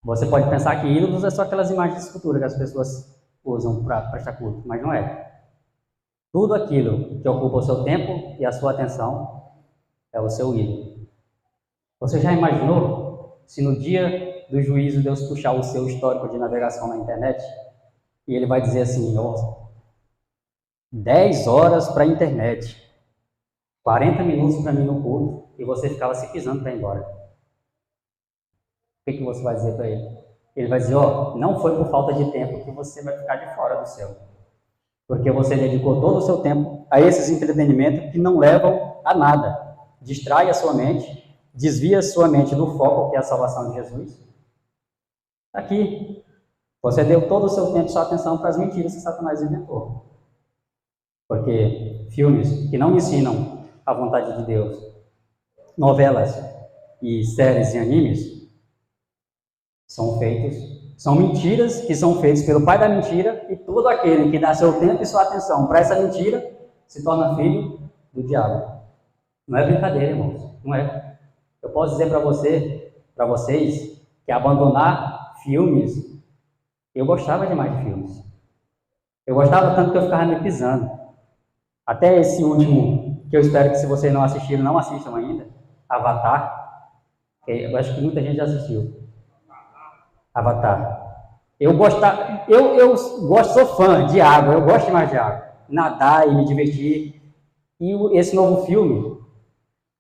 Você pode pensar que ídolos é só aquelas imagens de escultura que as pessoas usam para prestar culto, mas não é. Tudo aquilo que ocupa o seu tempo e a sua atenção é o seu ídolo. Você já imaginou se no dia do juízo Deus puxar o seu histórico de navegação na internet e Ele vai dizer assim: 10 horas para a internet, 40 minutos para mim no culto, e você ficava se pisando para ir embora. O que você vai dizer para ele? Ele vai dizer: não foi por falta de tempo que você vai ficar de fora do céu. Porque você dedicou todo o seu tempo a esses entretenimentos que não levam a nada. Distrai a sua mente, desvia a sua mente do foco, que é a salvação de Jesus. Aqui, você deu todo o seu tempo e sua atenção para as mentiras que Satanás inventou. Porque filmes que não ensinam a vontade de Deus, novelas e séries e animes, são mentiras que são feitas pelo pai da mentira, e todo aquele que dá seu tempo e sua atenção para essa mentira se torna filho do diabo. Não é brincadeira, irmãos, não é. Eu posso dizer para vocês, que abandonar filmes, eu gostava demais de filmes. Eu gostava tanto que eu ficava me pisando. Até esse último, que eu espero que, se vocês não assistiram, não assistam ainda, Avatar, que eu acho que muita gente já assistiu. Avatar. Eu sou fã de água, eu gosto demais de água. Nadar e me divertir. E esse novo filme,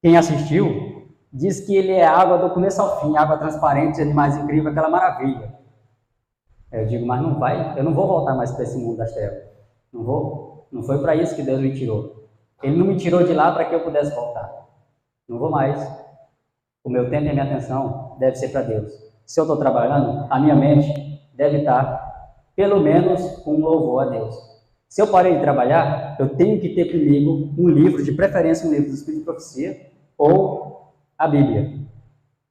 quem assistiu, diz que ele é água do começo ao fim, água transparente, animais incríveis, aquela maravilha. Eu digo: mas não vai, eu não vou voltar mais para esse mundo das trevas. Não vou. Não foi para isso que Deus me tirou. Ele não me tirou de lá para que eu pudesse voltar. Não vou mais. O meu tempo e a minha atenção deve ser para Deus. Se eu estou trabalhando, a minha mente deve estar, pelo menos, com louvor a Deus. Se eu parei de trabalhar, eu tenho que ter comigo um livro, de preferência um livro do Espírito de Profecia, ou a Bíblia.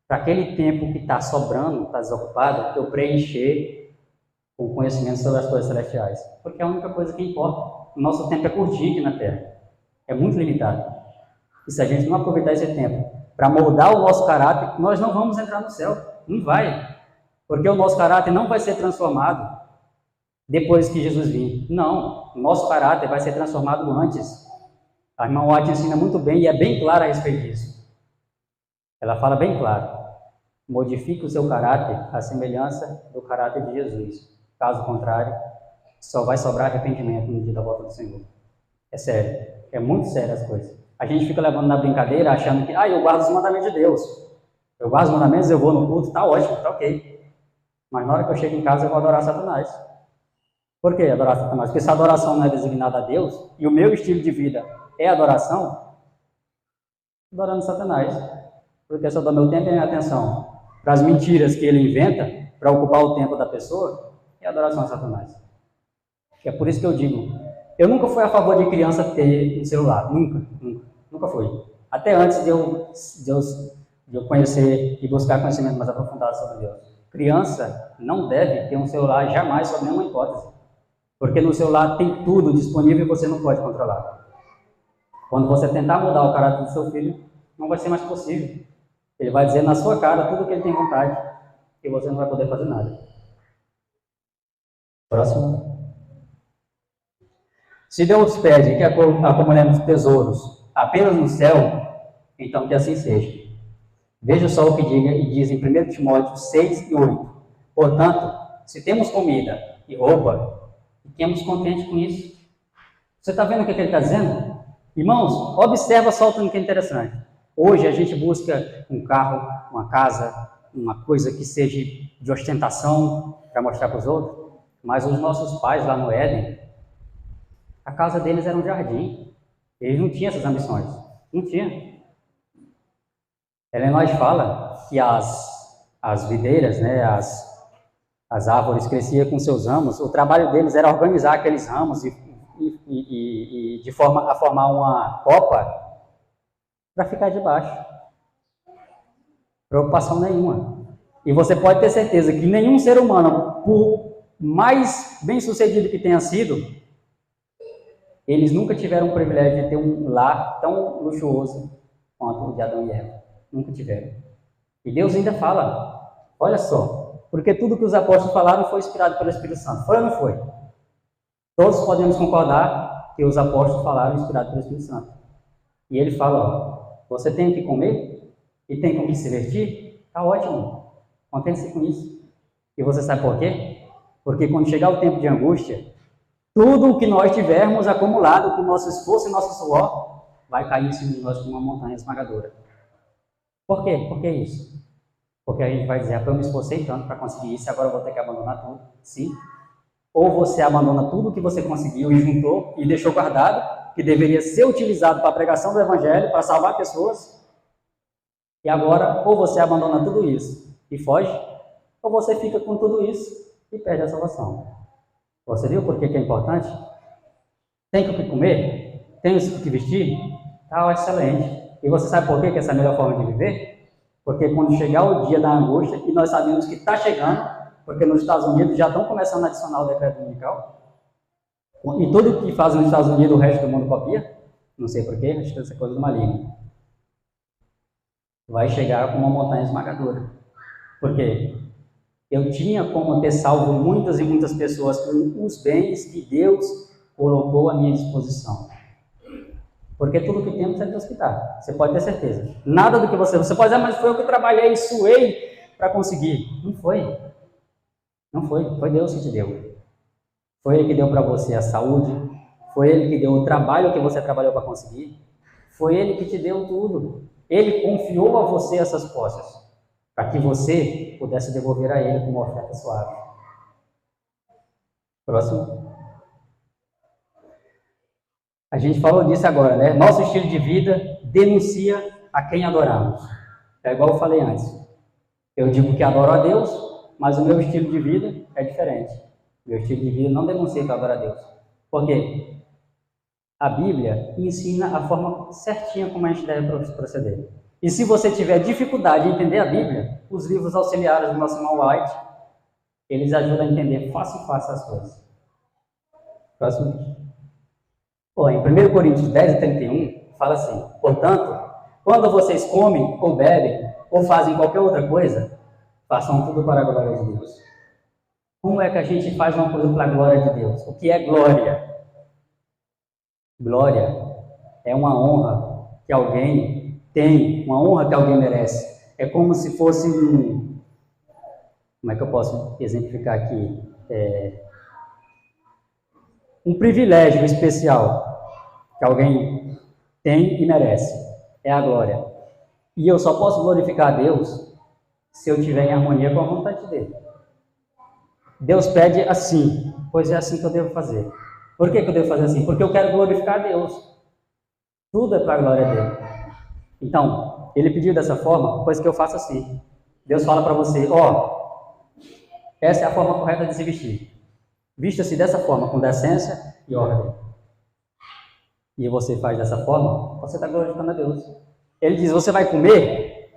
Para aquele tempo que está sobrando, está desocupado, eu preencher com conhecimento sobre as coisas celestiais. Porque é a única coisa que importa. O nosso tempo é curtinho aqui na Terra. É muito limitado. E se a gente não aproveitar esse tempo para moldar o nosso caráter, nós não vamos entrar no céu. Não vai. Porque o nosso caráter não vai ser transformado depois que Jesus vir. Não. O nosso caráter vai ser transformado antes. A irmã White ensina muito bem e é bem clara a respeito disso. Ela fala bem claro: modifique o seu caráter à semelhança do caráter de Jesus. Caso contrário, só vai sobrar arrependimento no dia da volta do Senhor. É sério. É muito sério as coisas. A gente fica levando na brincadeira, achando que eu guardo os mandamentos de Deus. Eu guardo os mandamentos, eu vou no culto, tá ótimo, tá ok. Mas na hora que eu chego em casa, eu vou adorar Satanás. Por que adorar Satanás? Porque se a adoração não é designada a Deus, e o meu estilo de vida é adoração, adorando Satanás. Porque se eu dou meu tempo e minha atenção para as mentiras que ele inventa, para ocupar o tempo da pessoa, é adoração a Satanás. É por isso que eu digo, eu nunca fui a favor de criança ter um celular, nunca fui. Até antes de eu conhecer e buscar conhecimento mais aprofundado sobre Deus. Criança não deve ter um celular jamais, sob nenhuma hipótese. Porque no celular tem tudo disponível e você não pode controlar. Quando você tentar mudar o caráter do seu filho, não vai ser mais possível. Ele vai dizer na sua cara tudo o que ele tem vontade e você não vai poder fazer nada. Próximo. Se Deus pede que acumulemos tesouros apenas no céu, então que assim seja. Veja só o que diz em 1 Timóteo 6 e 8. Portanto, se temos comida e roupa, fiquemos contentes com isso. Você está vendo o que ele está dizendo? Irmãos, observa só o que é interessante. Hoje a gente busca um carro, uma casa, uma coisa que seja de ostentação para mostrar para os outros. Mas os nossos pais lá no Éden, a casa deles era um jardim. Eles não tinham essas ambições. Não tinha. Ellen White fala que as videiras, né, as árvores cresciam com seus ramos. O trabalho deles era organizar aqueles ramos e de forma a formar uma copa para ficar debaixo. Preocupação nenhuma. E você pode ter certeza que nenhum ser humano, por mais bem sucedido que tenha sido, eles nunca tiveram o privilégio de ter um lar tão luxuoso quanto o de Adão e Eva. Nunca tiveram. E Deus ainda fala, olha só, porque tudo que os apóstolos falaram foi inspirado pelo Espírito Santo. Foi ou não foi? Todos podemos concordar que os apóstolos falaram inspirado pelo Espírito Santo. E ele fala, ó, você tem o que comer e tem com o que se vestir? Está ótimo. Contente-se com isso. E você sabe por quê? Porque quando chegar o tempo de angústia, tudo o que nós tivermos acumulado com nosso esforço e nosso suor vai cair em cima de nós como uma montanha esmagadora. Por quê? Por que isso? Porque a gente vai dizer, eu me esforcei tanto para conseguir isso, agora eu vou ter que abandonar tudo. Sim. Ou você abandona tudo que você conseguiu e juntou e deixou guardado, que deveria ser utilizado para a pregação do Evangelho, para salvar pessoas. E agora, ou você abandona tudo isso e foge, ou você fica com tudo isso e perde a salvação. Você viu por que é importante? Tem o que comer? Tem o que vestir? Tá excelente. E você sabe por que essa é a melhor forma de viver? Porque quando chegar o dia da angústia, e nós sabemos que está chegando, porque nos Estados Unidos já estão começando a adicionar o decreto dominical, e tudo que fazem nos Estados Unidos o resto do mundo copia, não sei porquê, acho que essa coisa do maligno. Vai chegar com uma montanha esmagadora. Por quê? Eu tinha como ter salvo muitas e muitas pessoas com os bens que Deus colocou à minha disposição. Porque tudo que temos é Deus que dá. Você pode ter certeza. Nada do que você pode dizer, mas foi eu que trabalhei e suei para conseguir. Não foi. Não foi. Foi Deus que te deu. Foi Ele que deu para você a saúde. Foi Ele que deu o trabalho que você trabalhou para conseguir. Foi Ele que te deu tudo. Ele confiou a você essas posses, para que você pudesse devolver a Ele como uma oferta suave. Próximo. A gente falou disso agora, né? Nosso estilo de vida denuncia a quem adoramos. É igual eu falei antes. Eu digo que adoro a Deus, mas o meu estilo de vida é diferente. Meu estilo de vida não denuncia que eu adoro a Deus. Por quê? A Bíblia ensina a forma certinha como a gente deve proceder. E se você tiver dificuldade em entender a Bíblia, os livros auxiliares do nosso irmão White, eles ajudam a entender fácil as coisas. Próximo. Em 1 Coríntios 10 e 31, fala assim, portanto, quando vocês comem ou bebem ou fazem qualquer outra coisa, façam tudo para a glória de Deus. Como é que a gente faz uma coisa para a glória de Deus? O que é glória? Glória é uma honra que alguém tem, uma honra que alguém merece. É como se fosse como é que eu posso exemplificar aqui? Um privilégio especial que alguém tem e merece. É a glória. E eu só posso glorificar a Deus se eu estiver em harmonia com a vontade dele. Deus pede assim, Pois é assim que eu devo fazer. Por que eu devo fazer assim? Porque eu quero glorificar a Deus. Tudo é para a glória dele. Então, ele pediu dessa forma, pois que eu faço assim. Deus fala para você, essa é a forma correta de se vestir. Vista-se dessa forma, com decência e ordem. E você faz dessa forma, você está glorificando a Deus. Ele diz, você vai comer?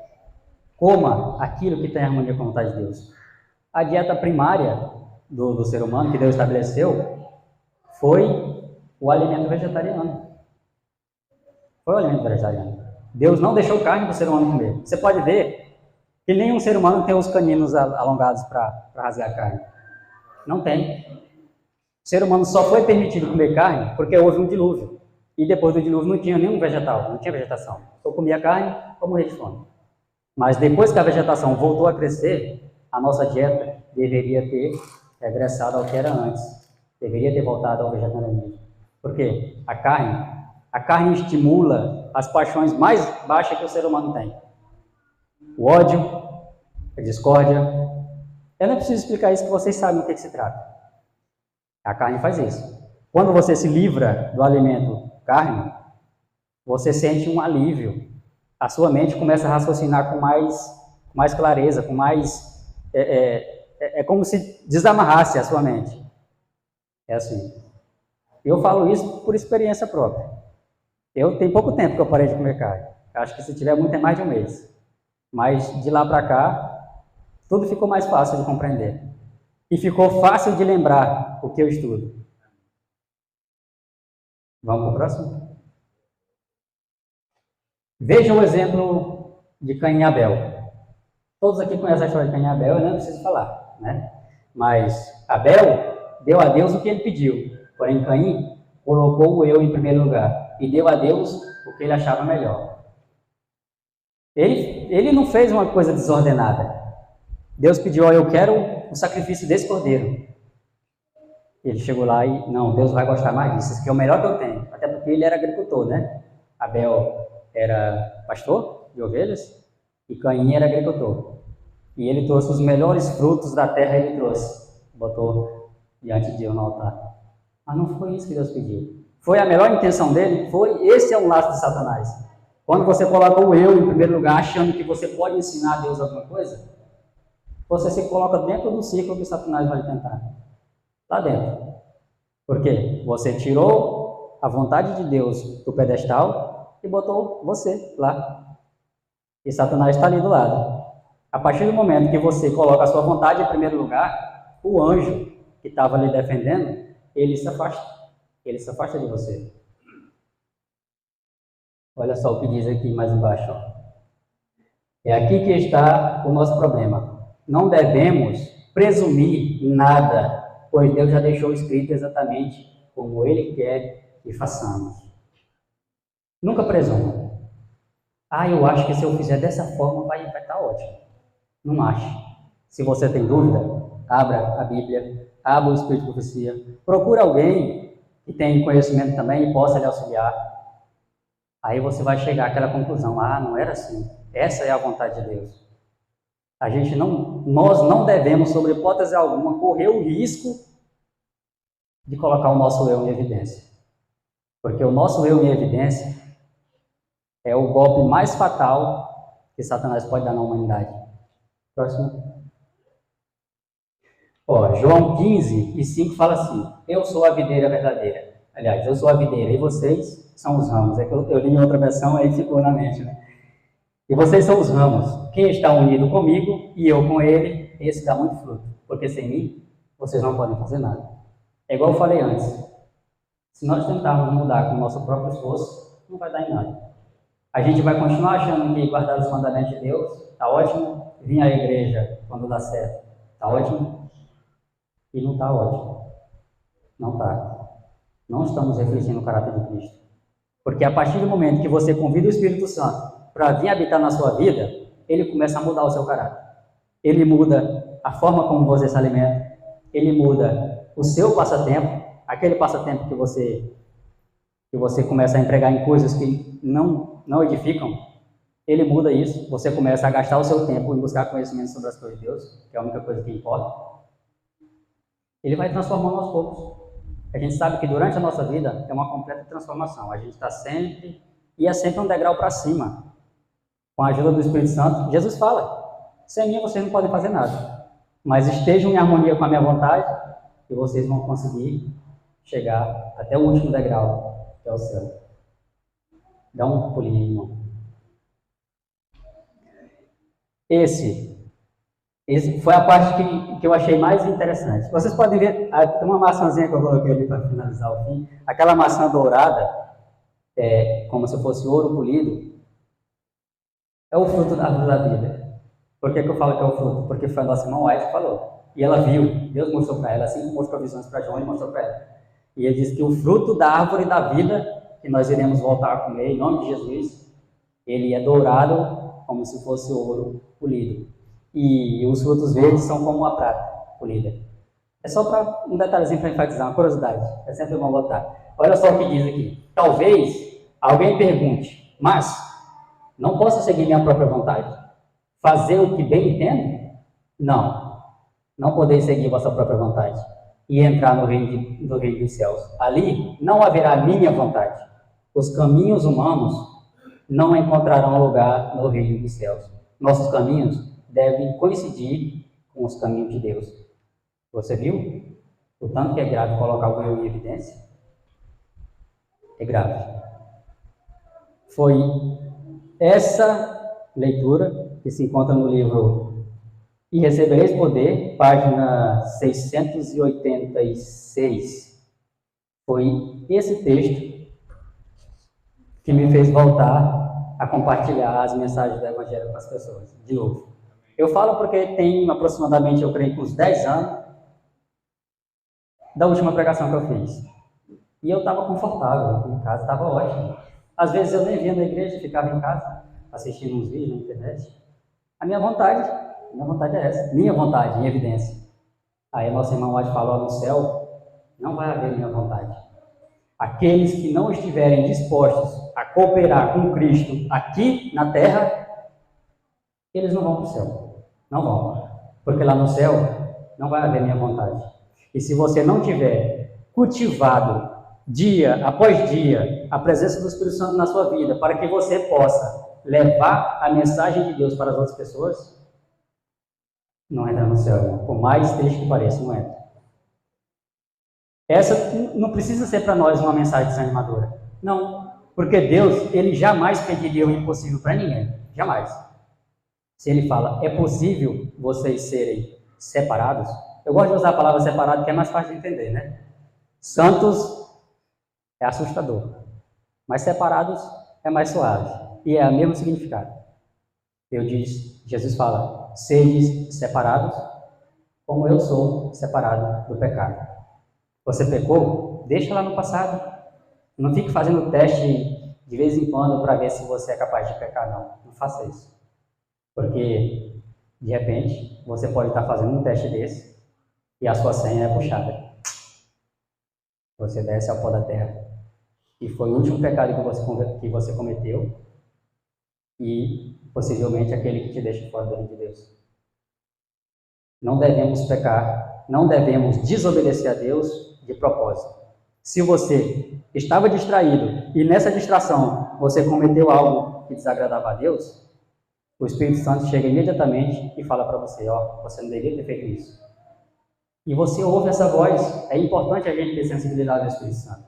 Coma aquilo que tem harmonia com a vontade de Deus. A dieta primária do ser humano, que Deus estabeleceu, foi o alimento vegetariano. Foi o alimento vegetariano. Deus não deixou carne para o ser humano comer. Você pode ver que nenhum ser humano tem os caninos alongados para rasgar a carne. Não tem. O ser humano só foi permitido comer carne porque houve um dilúvio. E depois do dilúvio não tinha nenhum vegetal, não tinha vegetação. Eu comia carne, eu morria de fome. Mas depois que a vegetação voltou a crescer, a nossa dieta deveria ter regressado ao que era antes. Deveria ter voltado ao vegetarianismo. Por quê? A carne estimula as paixões mais baixas que o ser humano tem. O ódio, a discórdia. Eu não preciso explicar isso, que vocês sabem o que se trata. A carne faz isso. Quando você se livra do alimento carne, você sente um alívio. A sua mente começa a raciocinar com mais clareza, com mais... É como se desamarrasse a sua mente. É assim. Eu falo isso por experiência própria. Eu tenho pouco tempo que eu parei de comer carne. Acho que se tiver muito é mais de um mês. Mas de lá para cá, tudo ficou mais fácil de compreender. E ficou fácil de lembrar o que eu estudo. Vamos para o próximo? Veja o exemplo de Caim e Abel. Todos aqui conhecem a história de Caim e Abel, eu não preciso falar, né? Mas Abel deu a Deus o que ele pediu. Porém, Caim colocou o eu em primeiro lugar e deu a Deus o que ele achava melhor. Ele não fez uma coisa desordenada. Deus pediu, eu quero o sacrifício desse cordeiro. Ele chegou lá e, não, Deus vai gostar mais disso, isso aqui é o melhor que eu tenho. Até porque ele era agricultor, né? Abel era pastor de ovelhas e Caim era agricultor. E ele trouxe os melhores frutos da terra, ele trouxe. Botou diante de Deus no altar. Mas não foi isso que Deus pediu. Foi a melhor intenção dele? Foi. Esse é um laço de Satanás. Quando você coloca o eu em primeiro lugar, achando que você pode ensinar a Deus alguma coisa, você se coloca dentro do ciclo que Satanás vai tentar. Lá dentro. Por quê? Você tirou a vontade de Deus do pedestal e botou você lá. E Satanás está ali do lado. A partir do momento que você coloca a sua vontade em primeiro lugar, o anjo que estava ali defendendo, ele se afasta. Ele se afasta de você. Olha só o que diz aqui mais embaixo. É aqui que está o nosso problema. Não devemos presumir nada, pois Deus já deixou escrito exatamente como Ele quer que façamos. Nunca presuma. Eu acho que se eu fizer dessa forma vai estar ótimo. Não ache. Se você tem dúvida, abra a Bíblia, abra o Espírito de Profecia, procure alguém que tem conhecimento também e possa lhe auxiliar. Aí você vai chegar àquela conclusão, não era assim. Essa é a vontade de Deus. Nós não devemos, sobre hipótese alguma, correr o risco de colocar o nosso eu em evidência. Porque o nosso eu em evidência é o golpe mais fatal que Satanás pode dar na humanidade. Próximo. João 15:5 fala assim, eu sou a videira verdadeira. Aliás, eu sou a videira e vocês são os ramos. É que eu li em outra versão, aí ficou na mente, né? E vocês são os ramos. Quem está unido comigo e eu com ele, esse dá muito fruto. Porque sem mim, vocês não podem fazer nada. É igual eu falei antes. Se nós tentarmos mudar com o nosso próprio esforço, não vai dar em nada. A gente vai continuar achando que guardar os mandamentos de Deus está ótimo. Vir à igreja quando dá certo, está ótimo. E não está ótimo. Não está. Não estamos refletindo o caráter de Cristo. Porque a partir do momento que você convida o Espírito Santo para vir habitar na sua vida, ele começa a mudar o seu caráter. Ele muda a forma como você se alimenta, ele muda o seu passatempo, aquele passatempo que você começa a empregar em coisas que não edificam, ele muda isso, você começa a gastar o seu tempo em buscar conhecimento sobre as coisas de Deus, que é a única coisa que importa. Ele vai transformando aos poucos. A gente sabe que durante a nossa vida é uma completa transformação. A gente está sempre, e é sempre um degrau para cima. Com a ajuda do Espírito Santo, Jesus fala: sem mim vocês não podem fazer nada, mas estejam em harmonia com a minha vontade e vocês vão conseguir chegar até o último degrau, que é o céu. Dá um pulinho, irmão. Esse foi a parte que eu achei mais interessante. Vocês podem ver, tem uma maçãzinha que eu coloquei ali para finalizar o fim. Aquela maçã dourada, como se fosse ouro polido, é o fruto da árvore da vida. Por que eu falo que é o fruto? Porque foi a nossa irmã White que falou. E ela viu, Deus mostrou para ela, assim como mostrou visões para João e mostrou para ela. E ele disse que o fruto da árvore da vida, que nós iremos voltar a comer em nome de Jesus, ele é dourado como se fosse ouro polido. E os frutos verdes são como a prata polida. É só para um detalhezinho para enfatizar, uma curiosidade. É sempre bom botar. Olha só o que diz aqui. Talvez alguém pergunte: mas não posso seguir minha própria vontade? Fazer o que bem entendo? Não. Não podeis seguir vossa própria vontade e entrar no reino dos céus. Ali não haverá minha vontade. Os caminhos humanos não encontrarão lugar no reino dos céus. Nossos caminhos devem coincidir com os caminhos de Deus. Você viu o tanto que é grave colocar o eu em evidência? É grave. Foi essa leitura que se encontra no livro E Recebereis Poder, página 686. Foi esse texto que me fez voltar a compartilhar as mensagens do Evangelho com as pessoas, de novo. Eu falo porque tem aproximadamente, eu creio, uns 10 anos da última pregação que eu fiz. E eu estava confortável em casa, estava ótimo. Às vezes eu nem vinha na igreja, ficava em casa, assistindo uns vídeos na internet. A minha vontade é essa, minha vontade, em evidência. Aí a nossa irmã White falou: no céu não vai haver minha vontade. Aqueles que não estiverem dispostos a cooperar com Cristo aqui na terra, eles não vão para o céu. Não vão. Porque lá no céu não vai haver minha vontade. E se você não tiver cultivado dia após dia a presença do Espírito Santo na sua vida, para que você possa levar a mensagem de Deus para as outras pessoas, não entra no céu, irmão. Por mais triste que pareça, não entra. Essa não precisa ser para nós uma mensagem desanimadora. Não. Porque Deus, Ele jamais pediria o impossível para ninguém. Jamais. Se Ele fala: é possível vocês serem separados. Eu gosto de usar a palavra separado, que é mais fácil de entender, né? Santos é assustador, mas separados é mais suave. E é o mesmo significado. Jesus fala: sedes separados, como eu sou separado do pecado. Você pecou? Deixa lá no passado. Não fique fazendo teste de vez em quando para ver se você é capaz de pecar, não. Não faça isso. Porque, de repente, você pode estar fazendo um teste desse e a sua senha é puxada. Você desce ao pó da terra. E foi o último pecado que você cometeu e, possivelmente, aquele que te deixa fora do reino de Deus. Não devemos pecar, não devemos desobedecer a Deus de propósito. Se você estava distraído e nessa distração você cometeu algo que desagradava a Deus, o Espírito Santo chega imediatamente e fala para você: você não deveria ter feito isso. E você ouve essa voz. É importante a gente ter sensibilidade ao Espírito Santo.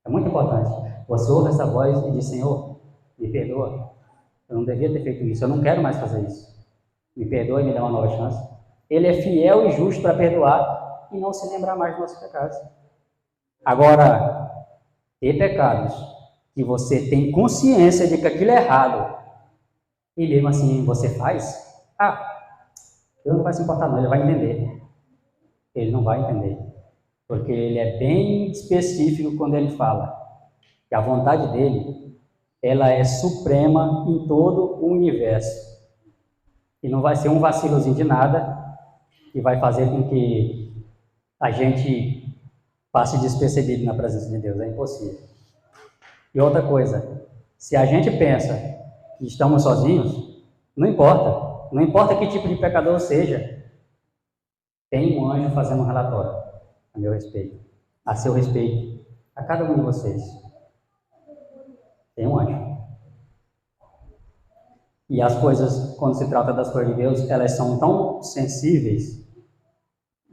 É muito importante. Você ouve essa voz e diz: Senhor, me perdoa. Eu não devia ter feito isso. Eu não quero mais fazer isso. Me perdoa e me dá uma nova chance. Ele é fiel e justo para perdoar e não se lembrar mais dos nossos pecados. Agora, ter pecados que você tem consciência de que aquilo é errado e mesmo assim você faz, Deus não vai se importar não, Ele vai entender. Ele não vai entender. Porque Ele é bem específico quando Ele fala que a vontade dEle, ela é suprema em todo o universo. E não vai ser um vacilozinho de nada que vai fazer com que a gente passe despercebido na presença de Deus. É impossível. E outra coisa, se a gente pensa que estamos sozinhos, não importa que tipo de pecador seja, tem um anjo fazendo um relatório. a meu respeito, a seu respeito, a cada um de vocês. Tem um anjo. E as coisas, quando se trata das coisas de Deus, elas são tão sensíveis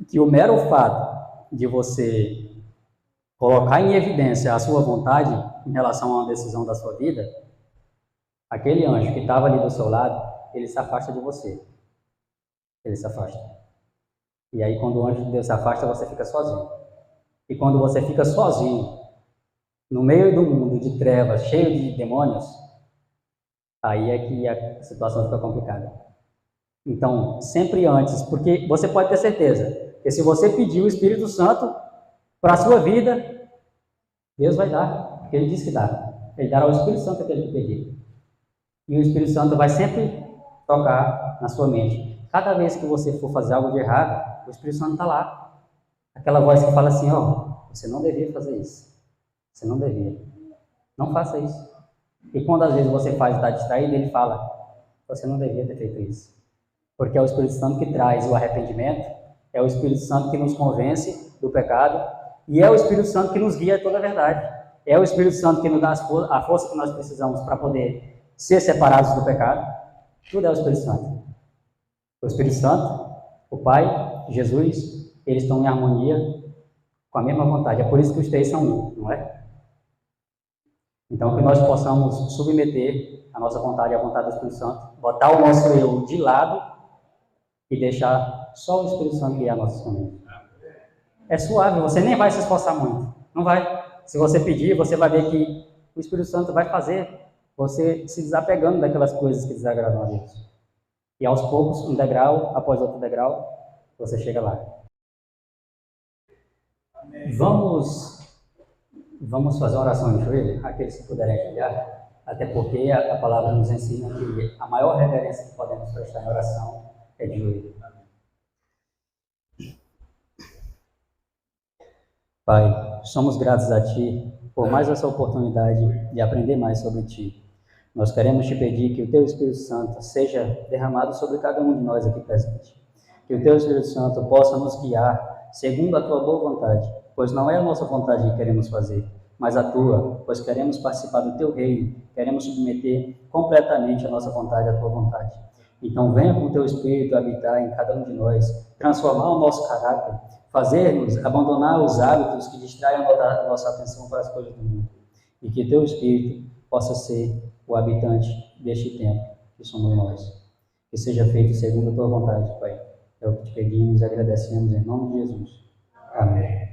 que o mero fato de você colocar em evidência a sua vontade em relação a uma decisão da sua vida, aquele anjo que estava ali do seu lado, ele se afasta de você. Ele se afasta. E aí, quando o anjo de Deus se afasta, você fica sozinho. E quando você fica sozinho, no meio do mundo de trevas, cheio de demônios, aí é que a situação fica complicada. Então, sempre antes, porque você pode ter certeza que se você pedir o Espírito Santo para a sua vida, Deus vai dar, porque Ele disse que dá. Ele dará o Espírito Santo aquele que pedir. E o Espírito Santo vai sempre tocar na sua mente. Cada vez que você for fazer algo de errado, o Espírito Santo está lá. Aquela voz que fala assim, ó, você não devia fazer isso. Você não devia. Não faça isso. E quando às vezes você faz e está distraído, ele fala, você não devia ter feito isso. Porque é o Espírito Santo que traz o arrependimento, é o Espírito Santo que nos convence do pecado, e é o Espírito Santo que nos guia a toda a verdade. É o Espírito Santo que nos dá a força que nós precisamos para poder ser separados do pecado. Tudo é o Espírito Santo. O Espírito Santo, o Pai, Jesus, eles estão em harmonia com a mesma vontade. É por isso que os três são um, não é? Então, que nós possamos submeter a nossa vontade à vontade do Espírito Santo, botar o nosso eu de lado e deixar só o Espírito Santo guiar nossos caminhos. É suave, você nem vai se esforçar muito. Não vai. Se você pedir, você vai ver que o Espírito Santo vai fazer você se desapegando daquelas coisas que desagradam a Deus. E aos poucos, um degrau após outro degrau, você chega lá. Vamos fazer uma oração de joelho, aqueles que puderem ajoelhar, até porque a palavra nos ensina que a maior reverência que podemos prestar em oração é de joelho. Pai, somos gratos a Ti por mais essa oportunidade de aprender mais sobre Ti. Nós queremos Te pedir que o Teu Espírito Santo seja derramado sobre cada um de nós aqui presente. Que o Teu Espírito Santo possa nos guiar segundo a Tua boa vontade, pois não é a nossa vontade que queremos fazer, mas a Tua, pois queremos participar do Teu reino, queremos submeter completamente a nossa vontade à Tua vontade. Então venha com o Teu Espírito habitar em cada um de nós, transformar o nosso caráter, fazer-nos abandonar os hábitos que distraem a nossa atenção para as coisas do mundo. E que Teu Espírito possa ser o habitante deste tempo, que somos nós. Que seja feito segundo a Tua vontade, Pai. É o que Te pedimos e agradecemos em nome de Jesus. Amém.